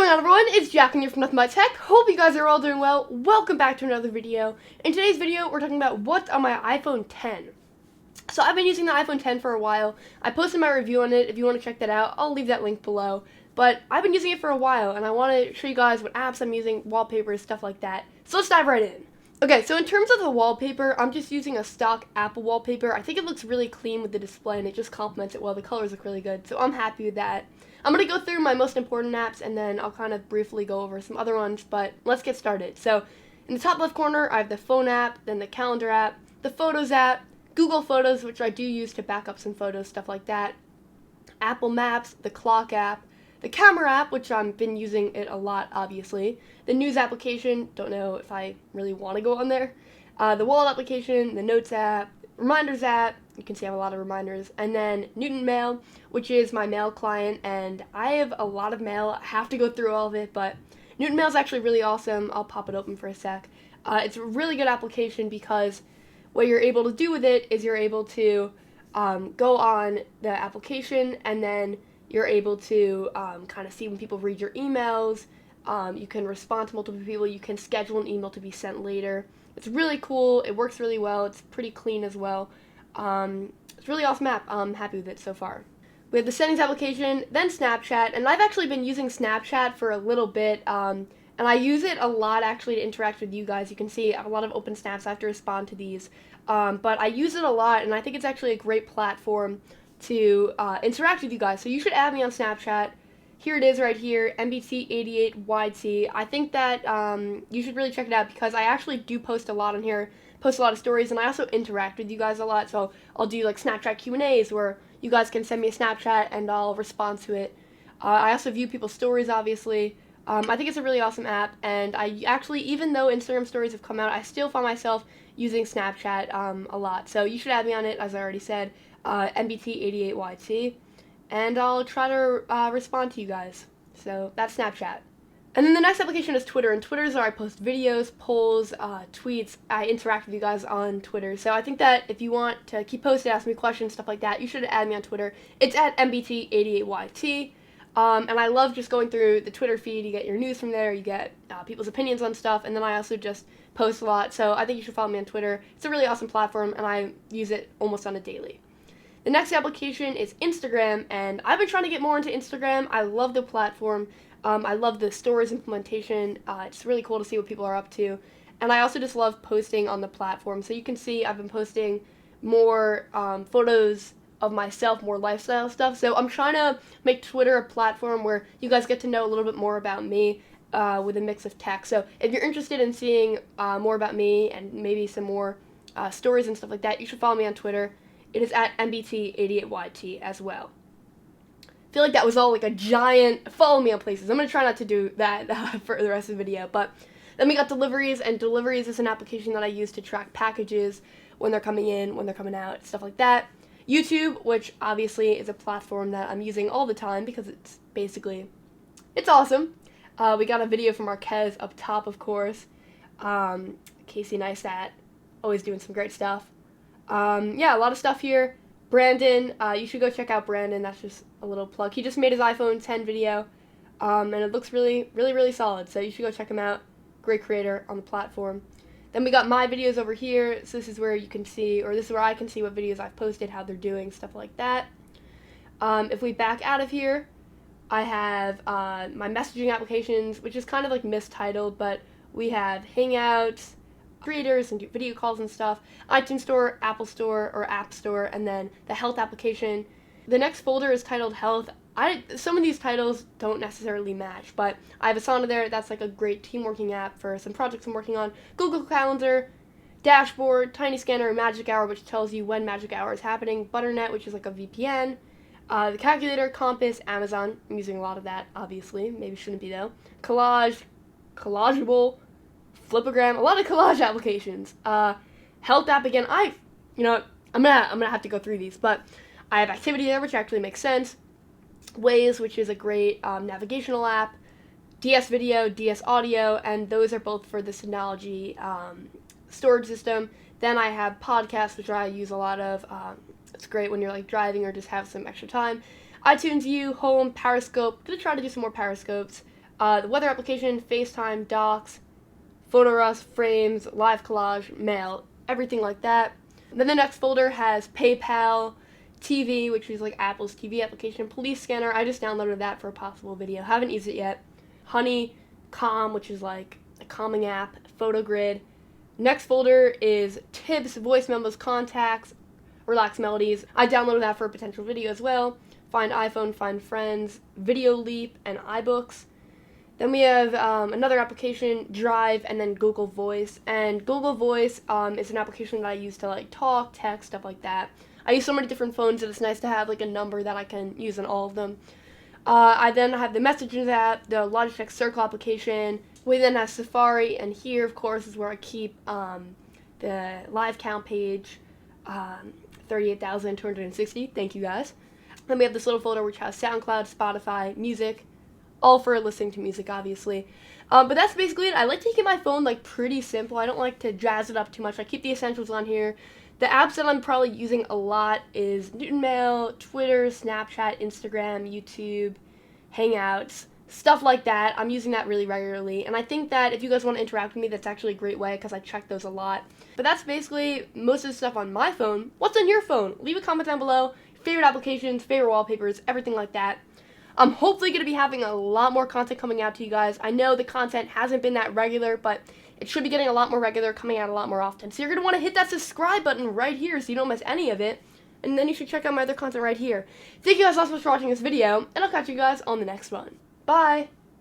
going on, everyone? It's Jack and you're from Nothing But Tech. Hope you guys are all doing well. Welcome back to another video. In today's video, we're talking about what's on my iPhone 10. So I've been using the iPhone 10 for a while. I posted my review on it. If you want to check that out, I'll leave that link below. But I've been using it for a while, and I want to show you guys what apps I'm using, wallpapers, stuff like that. So let's dive right in. Okay, so in terms of the wallpaper, I'm just using a stock Apple wallpaper. I think it looks really clean with the display, and it just complements it well. The colors look really good, so I'm happy with that. I'm going to go through my most important apps, and then I'll kind of briefly go over some other ones, but let's get started. So in the top left corner, I have the phone app, then the calendar app, the photos app, Google Photos, which I do use to back up some photos, stuff like that, Apple Maps, the clock app, the camera app, which I've been using it a lot, obviously, the news application, don't know if I really want to go on there, the wallet application, the notes app, reminders app, you can see I have a lot of reminders, and then Newton Mail, which is my mail client, and I have a lot of mail. I have to go through all of it, but Newton Mail is actually really awesome. I'll pop it open for a sec. It's a really good application because what you're able to do with it is you're able to go on the application, and then you're able to kind of see when people read your emails. You can respond to multiple people. You can schedule an email to be sent later. It's really cool. It works really well. It's pretty clean as well. It's a really awesome app. I'm happy with it so far. We have the settings application, then Snapchat, and I've actually been using Snapchat for a little bit, and I use it a lot actually to interact with you guys. You can see I have a lot of open snaps. I have to respond to these, but I use it a lot, and I think it's actually a great platform to interact with you guys. So you should add me on Snapchat. Here it is right here, MBT88YT. I think that you should really check it out because I actually do post a lot on here, post a lot of stories, and I also interact with you guys a lot. So I'll do like Snapchat Q&As where you guys can send me a Snapchat and I'll respond to it. I also view people's stories, obviously. I think it's a really awesome app, and I actually, even though Instagram stories have come out, I still find myself using Snapchat a lot. So you should add me on it, as I already said, MBT88YT. And I'll try to respond to you guys. So that's Snapchat. And then the next application is Twitter, and Twitter is where I post videos, polls, tweets. I interact with you guys on Twitter. So I think that if you want to keep posting, ask me questions, stuff like that, you should add me on Twitter. It's at MBT88YT. And I love just going through the Twitter feed. You get your news from there, you get people's opinions on stuff, and then I also just post a lot. So I think you should follow me on Twitter. It's a really awesome platform, and I use it almost on a daily. The next application is Instagram, and I've been trying to get more into Instagram. I love the platform. I love the stories implementation. It's really cool to see what people are up to. And I also just love posting on the platform. So you can see I've been posting more photos of myself, more lifestyle stuff. So I'm trying to make Twitter a platform where you guys get to know a little bit more about me with a mix of tech. So if you're interested in seeing more about me and maybe some more stories and stuff like that, you should follow me on Twitter. It is at MBT88YT as well. I feel like that was all like a giant follow me on places. I'm going to try not to do that for the rest of the video. But then we got Deliveries, and Deliveries is an application that I use to track packages when they're coming in, when they're coming out, stuff like that. YouTube, which obviously is a platform that I'm using all the time because it's awesome. We got a video from Marquez up top, of course. Casey Neistat, always doing some great stuff. Yeah, a lot of stuff here. Brandon, you should go check out Brandon. That's just a little plug. He just made his iPhone 10 video, and it looks really, really, really solid. So you should go check him out. Great creator on the platform. Then we got my videos over here. So this is where you can see, or this is where I can see what videos I've posted, how they're doing, stuff like that. If we back out of here, I have my messaging applications, which is kind of like mistitled, but we have Hangouts, creators and do video calls and stuff, iTunes Store, Apple Store, or App Store, and then the health application. The next folder is titled Health. Some of these titles don't necessarily match, but I have Asana there. That's like a great team working app for some projects I'm working on. Google Calendar, Dashboard, Tiny Scanner, and Magic Hour, which tells you when Magic Hour is happening. Butternet, which is like a VPN. The Calculator, Compass, Amazon. I'm using a lot of that, obviously. Maybe shouldn't be though. Collage, Collageable, Flipagram, a lot of collage applications. Health app again. I'm gonna have to go through these, but I have Activity there, which actually makes sense. Waze, which is a great navigational app. DS Video, DS Audio, and those are both for the Synology storage system. Then I have Podcasts, which I use a lot of. It's great when you're like driving or just have some extra time. iTunes U, Home, Periscope. Gonna try to do some more Periscopes. the weather application, FaceTime, docs, Photorus, frames, live collage, mail, everything like that. Then the next folder has PayPal, TV, which is like Apple's TV application, police scanner. I just downloaded that for a possible video. Haven't used it yet. Honey, Calm, which is like a calming app, photo grid. Next folder is tips, voice memos, contacts, relax melodies. I downloaded that for a potential video as well. Find iPhone, Find Friends, Video Leap, and iBooks. Then we have another application, Drive, and then Google Voice. And Google Voice is an application that I use to like talk, text, stuff like that. I use so many different phones that it's nice to have like a number that I can use on all of them. I then have the Messages app, the Logitech Circle application. We then have Safari, and here, of course, is where I keep the live count page, 38,260. Thank you, guys. Then we have this little folder which has SoundCloud, Spotify, music, all for listening to music, obviously. But that's basically it. I like to keep my phone like pretty simple. I don't like to jazz it up too much. I keep the essentials on here. The apps that I'm probably using a lot is Newton Mail, Twitter, Snapchat, Instagram, YouTube, Hangouts, stuff like that. I'm using that really regularly, and I think that if you guys want to interact with me, that's actually a great way because I check those a lot. But that's basically most of the stuff on my phone. What's on your phone? Leave a comment down below. Favorite applications, favorite wallpapers, everything like that. I'm hopefully going to be having a lot more content coming out to you guys. I know the content hasn't been that regular, but it should be getting a lot more regular, coming out a lot more often. So you're going to want to hit that subscribe button right here so you don't miss any of it. And then you should check out my other content right here. Thank you guys so much for watching this video, and I'll catch you guys on the next one. Bye!